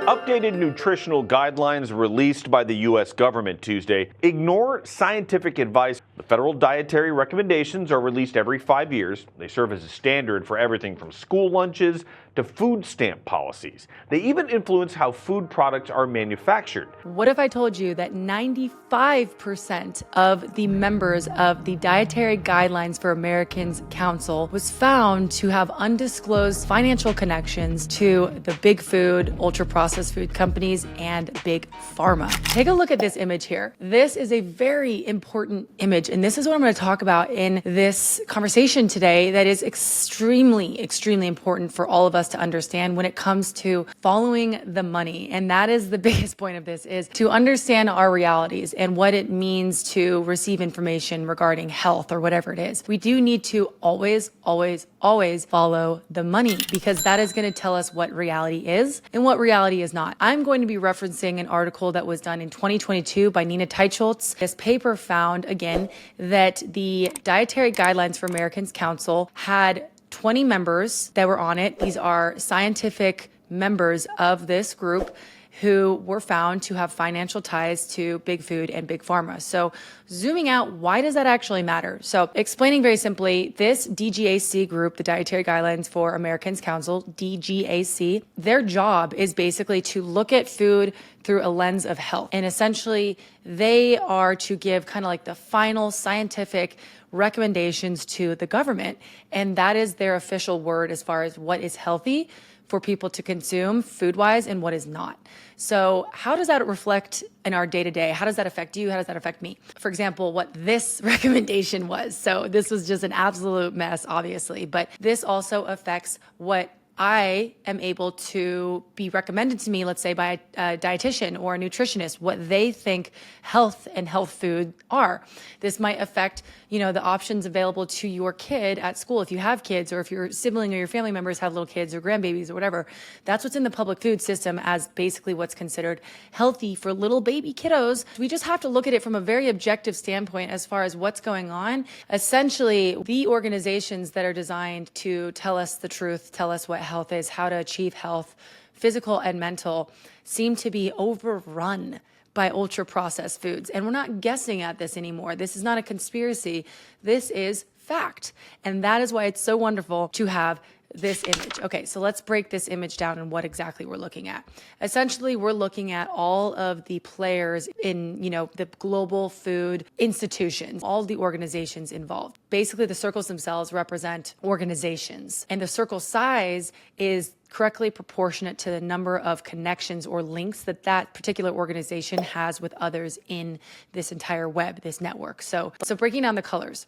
Updated nutritional guidelines released by the U.S. government Tuesday ignore scientific advice. The federal dietary recommendations are released every 5 years. They serve as a standard for everything from school lunches to food stamp policies. They even influence how food products are manufactured. What if I told you that 95% of the members of the Dietary Guidelines for Americans Council was found to have undisclosed financial connections to the big food, ultra-processed food companies, and big pharma? Take a look at this image here. This is a very important image, and this is what I'm going to talk about in this conversation today that is extremely, extremely important for all of us to understand when it comes to following the money. And that is the biggest point of this, is to understand our realities and what it means to receive information regarding health or whatever it is. We do need to always, always, always follow the money, because that is going to tell us what reality is and what reality is not. I'm going to be referencing an article that was done in 2022 by Nina Teicholz. This paper found, again, that the Dietary Guidelines for Americans Council had 20 members that were on it. These are scientific members of this group who were found to have financial ties to big food and big pharma. So zooming out, why does that actually matter? So explaining very simply, this DGAC group, the Dietary Guidelines for Americans Council, DGAC, their job is basically to look at food through a lens of health. And essentially, they are to give kind of like the final scientific recommendations to the government. And that is their official word as far as what is healthy for people to consume food-wise and what is not. So how does that reflect in our day-to-day? How does that affect you? How does that affect me? For example, what this recommendation was. So this was just an absolute mess, obviously, but this also affects what I am able to be recommended to me, let's say by a dietitian or a nutritionist, what they think health and health food are. This might affect, the options available to your kid at school. If you have kids, or if your sibling or your family members have little kids or grandbabies or whatever, that's what's in the public food system as basically what's considered healthy for little baby kiddos. We just have to look at it from a very objective standpoint as far as what's going on. Essentially, the organizations that are designed to tell us the truth, tell us what health is, how to achieve health, physical and mental, seem to be overrun by ultra-processed foods. And we're not guessing at this anymore. This is not a conspiracy. This is fact. And that is why it's so wonderful to have this image. Okay, so let's break this image down and what exactly we're looking at. Essentially, we're looking at all of the players in, the global food institutions, all the organizations involved. Basically, the circles themselves represent organizations, and the circle size is correctly proportionate to the number of connections or links that that particular organization has with others in this entire web, this network. So breaking down the colors.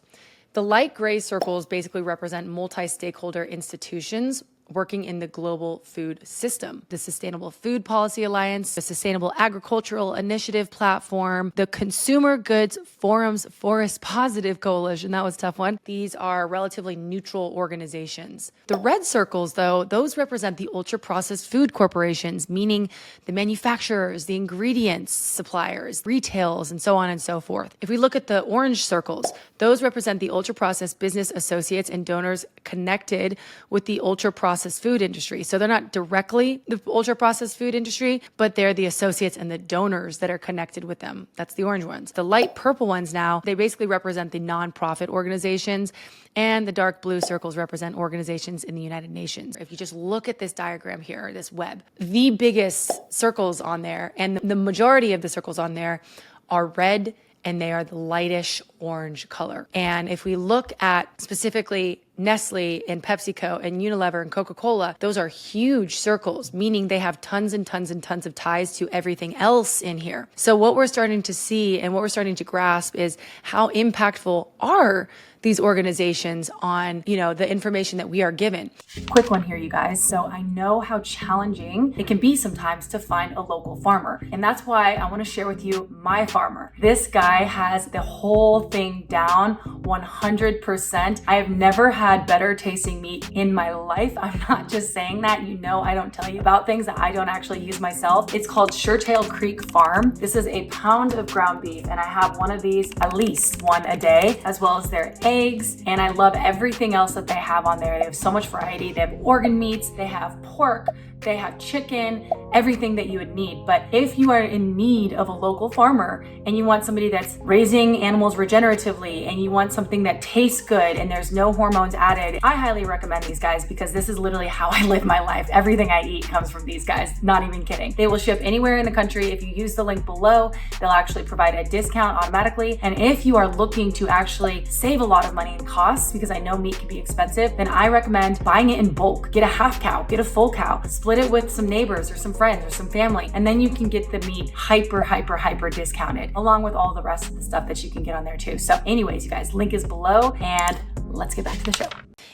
The light gray circles basically represent multi-stakeholder institutions working in the global food system. The Sustainable Food Policy Alliance, the Sustainable Agricultural Initiative Platform, the Consumer Goods Forum's Forest Positive Coalition, that was a tough one. These are relatively neutral organizations. The red circles, though, those represent the ultra-processed food corporations, meaning the manufacturers, the ingredients suppliers, retails, and so on and so forth. If we look at the orange circles, those represent the ultra-processed business associates and donors connected with the ultra-processed food industry. So they're not directly the ultra-processed food industry, but they're the associates and the donors that are connected with them. That's the orange ones. The light purple ones now, they basically represent the nonprofit organizations, and the dark blue circles represent organizations in the United Nations. If you just look at this diagram here, this web, the biggest circles on there, and the majority of the circles on there are red, and they are the lightish orange color. And if we look at specifically Nestle and PepsiCo and Unilever and Coca-Cola, those are huge circles, meaning they have tons and tons and tons of ties to everything else in here. So what we're starting to see and what we're starting to grasp is how impactful are these organizations on, the information that we are given. Quick one here, you guys. So I know how challenging it can be sometimes to find a local farmer. And that's why I want to share with you my farmer. This guy has the whole thing down 100%. I have never had better tasting meat in my life. I'm not just saying that. I don't tell you about things that I don't actually use myself. It's called Suretail Creek Farm. This is a pound of ground beef, and I have one of these, at least one a day, as well as their eggs, and I love everything else that they have on there. They have so much variety. They have organ meats, they have pork, they have chicken, everything that you would need. But if you are in need of a local farmer and you want somebody that's raising animals regeneratively and you want something that tastes good and there's no hormones added, I highly recommend these guys because this is literally how I live my life. Everything I eat comes from these guys, not even kidding. They will ship anywhere in the country. If you use the link below, they'll actually provide a discount automatically. And if you are looking to actually save a lot of money in costs, because I know meat can be expensive, then I recommend buying it in bulk. Get a half cow, get a full cow, split it with some neighbors or some friends or some family, and then you can get the meat hyper discounted, along with all the rest of the stuff that you can get on there too. So anyways, you guys, link is below, and let's get back to the show.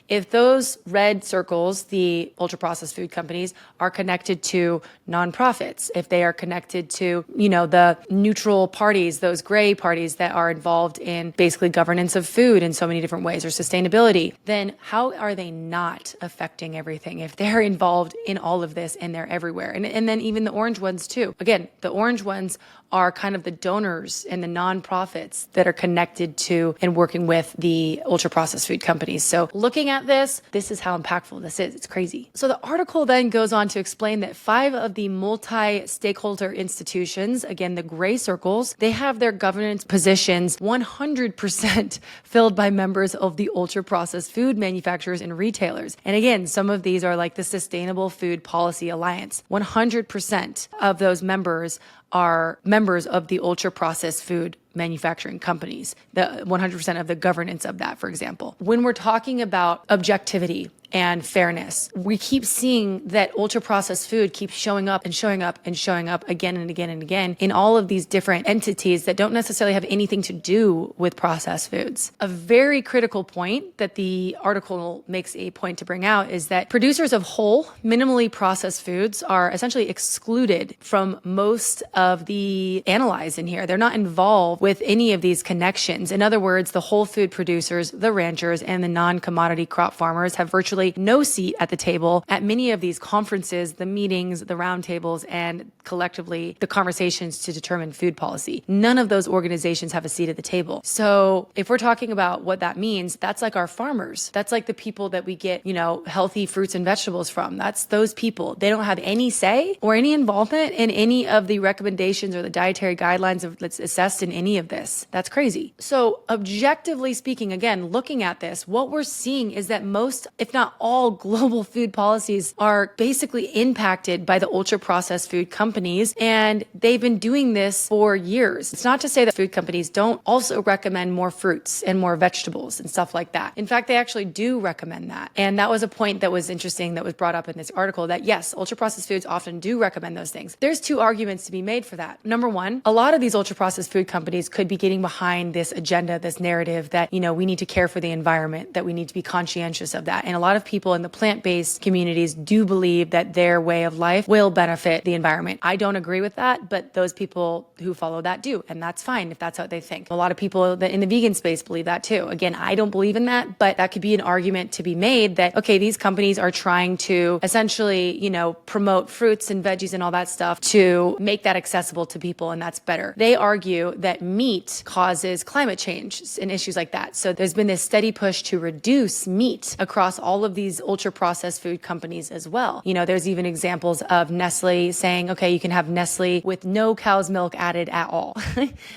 If those red circles, the ultra processed food companies, are connected to nonprofits, if they are connected to, the neutral parties, those gray parties that are involved in basically governance of food in so many different ways or sustainability, then how are they not affecting everything if they're involved in all of this and they're everywhere? And then even the orange ones too. Again, the orange ones are kind of the donors and the nonprofits that are connected to and working with the ultra processed food companies. So looking at this is how impactful this is. It's crazy. So the article then goes on to explain that 5 of the multi-stakeholder institutions, again, the gray circles, they have their governance positions 100% filled by members of the ultra processed food manufacturers and retailers. And again, some of these are like the Sustainable Food Policy Alliance. 100% of those members are members of the ultra processed food manufacturing companies, the 100% of the governance of that, for example. When we're talking about objectivity and fairness, we keep seeing that ultra processed food keeps showing up and showing up and showing up again and again and again in all of these different entities that don't necessarily have anything to do with processed foods. A very critical point that the article makes a point to bring out is that producers of whole, minimally processed foods are essentially excluded from most of the analyzed in here. They're not involved with any of these connections. In other words, the whole food producers, the ranchers, and the non-commodity crop farmers have virtually no seat at the table at many of these conferences, the meetings, the roundtables, and collectively the conversations to determine food policy. None of those organizations have a seat at the table. So if we're talking about what that means, that's like our farmers. That's like the people that we get, healthy fruits and vegetables from. That's those people. They don't have any say or any involvement in any of the recommendations or the dietary guidelines that's assessed in any of this. That's crazy. So objectively speaking, again, looking at this, what we're seeing is that most, if not all, global food policies are basically impacted by the ultra processed food companies, and they've been doing this for years. It's not to say that food companies don't also recommend more fruits and more vegetables and stuff like that. In fact, they actually do recommend that. And that was a point that was interesting that was brought up in this article, that yes, ultra processed foods often do recommend those things. There's 2 arguments to be made for that. Number one, a lot of these ultra processed food companies could be getting behind this agenda, this narrative that, we need to care for the environment, that we need to be conscientious of that. And a lot of people in the plant-based communities do believe that their way of life will benefit the environment. I don't agree with that, but those people who follow that do, and that's fine if that's what they think. A lot of people that in the vegan space believe that too. Again, I don't believe in that, but that could be an argument to be made that, okay, these companies are trying to essentially, promote fruits and veggies and all that stuff to make that accessible to people, and that's better. They argue that meat causes climate change and issues like that. So there's been this steady push to reduce meat across all of these ultra processed food companies as well. There's even examples of Nestle saying, okay, you can have Nestle with no cow's milk added at all.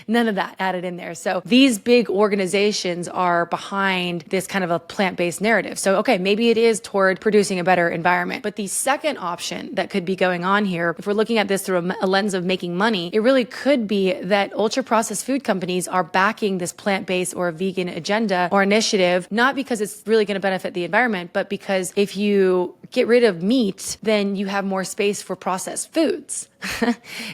None of that added in there. So these big organizations are behind this kind of a plant-based narrative. So, okay, maybe it is toward producing a better environment. But the second option that could be going on here, if we're looking at this through a lens of making money, it really could be that ultra processed food companies are backing this plant-based or vegan agenda or initiative, not because it's really going to benefit the environment, but because if you get rid of meat, then you have more space for processed foods.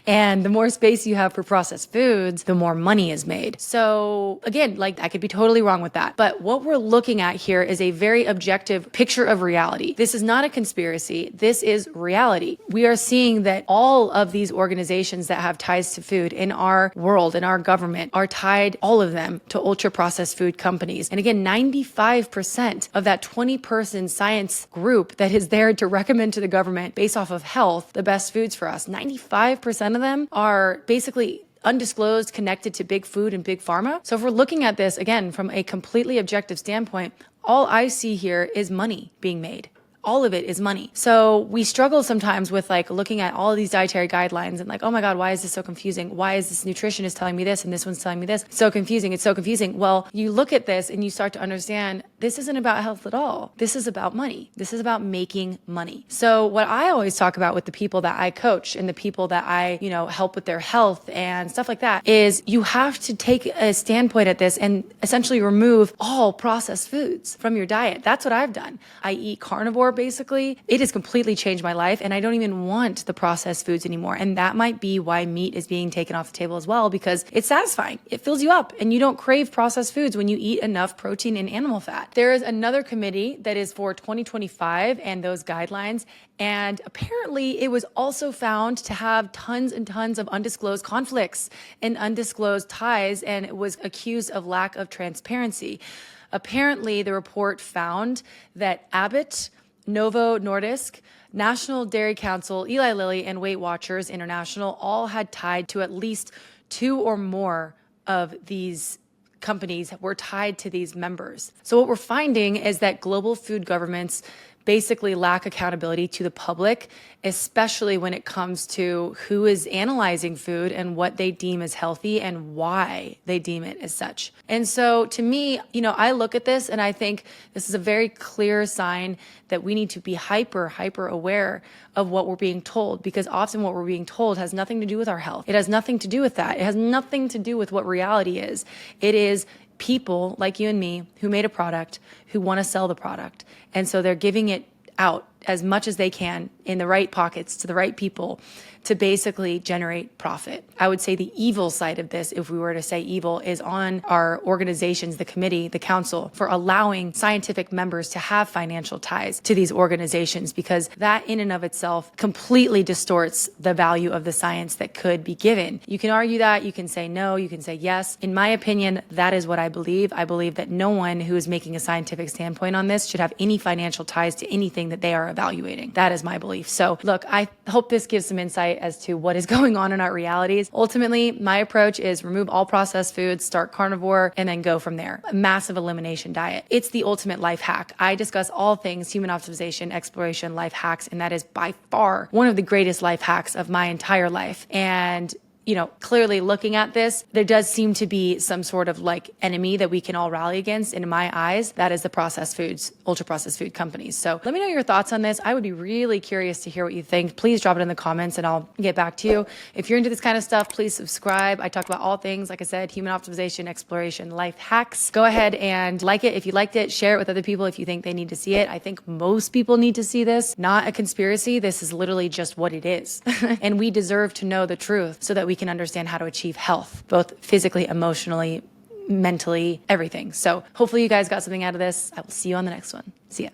And the more space you have for processed foods, the more money is made. So again, I could be totally wrong with that. But what we're looking at here is a very objective picture of reality. This is not a conspiracy. This is reality. We are seeing that all of these organizations that have ties to food in our world, in our government, are tied, all of them, to ultra processed food companies. And again, 95% of that 20-person science group that is there to recommend to the government based off of health, the best foods for us, 95% of them are basically undisclosed, connected to big food and big pharma. So if we're looking at this, again, from a completely objective standpoint, all I see here is money being made. all of it is money. So we struggle sometimes with like looking at all of these dietary guidelines and like, oh my God, why is this so confusing? Why is this nutritionist telling me this and this one's telling me this? It's so confusing. It's so confusing. Well, you look at this and you start to understand this isn't about health at all. This is about money. This is about making money. So what I always talk about with the people that I coach and the people that I, help with their health and stuff like that is you have to take a standpoint at this and essentially remove all processed foods from your diet. That's what I've done. I eat carnivore basically. It has completely changed my life and I don't even want the processed foods anymore. And that might be why meat is being taken off the table as well, because it's satisfying. It fills you up and you don't crave processed foods when you eat enough protein and animal fat. There is another committee that is for 2025 and those guidelines. And apparently it was also found to have tons and tons of undisclosed conflicts and undisclosed ties, and it was accused of lack of transparency. Apparently the report found that Abbott, Novo Nordisk, National Dairy Council, Eli Lilly, and Weight Watchers International all had tied to at least 2 or more of these companies were tied to these members. So what we're finding is that global food governments basically lack accountability to the public, especially when it comes to who is analyzing food and what they deem as healthy and why they deem it as such. And so to me, I look at this and I think this is a very clear sign that we need to be hyper aware of what we're being told, because often what we're being told has nothing to do with our health. It has nothing to do with that. It has nothing to do with what reality is. It is people like you and me who made a product, who want to sell the product. And so they're giving it out as much as they can in the right pockets to the right people to basically generate profit. I would say the evil side of this, if we were to say evil, is on our organizations, the committee, the council, for allowing scientific members to have financial ties to these organizations, because that in and of itself completely distorts the value of the science that could be given. You can argue that, you can say no, you can say yes. In my opinion, that is what I believe. I believe that no one who is making a scientific standpoint on this should have any financial ties to anything that they are evaluating. That is my belief. So look, I hope this gives some insight as to what is going on in our realities. Ultimately, my approach is remove all processed foods, start carnivore, and then go from there. A massive elimination diet. It's the ultimate life hack. I discuss all things human optimization, exploration, life hacks, and that is by far one of the greatest life hacks of my entire life. And clearly looking at this, there does seem to be some sort of like enemy that we can all rally against. And in my eyes, that is the processed foods, ultra processed food companies. So let me know your thoughts on this. I would be really curious to hear what you think. Please drop it in the comments and I'll get back to you. If you're into this kind of stuff, please subscribe. I talk about all things, like I said, human optimization, exploration, life hacks. Go ahead and like it. If you liked it, share it with other people if you think they need to see it. I think most people need to see this. Not a conspiracy. This is literally just what it is. And we deserve to know the truth so that we can understand how to achieve health, both physically, emotionally, mentally, everything. So hopefully you guys got something out of this. I will see you on the next one. See ya.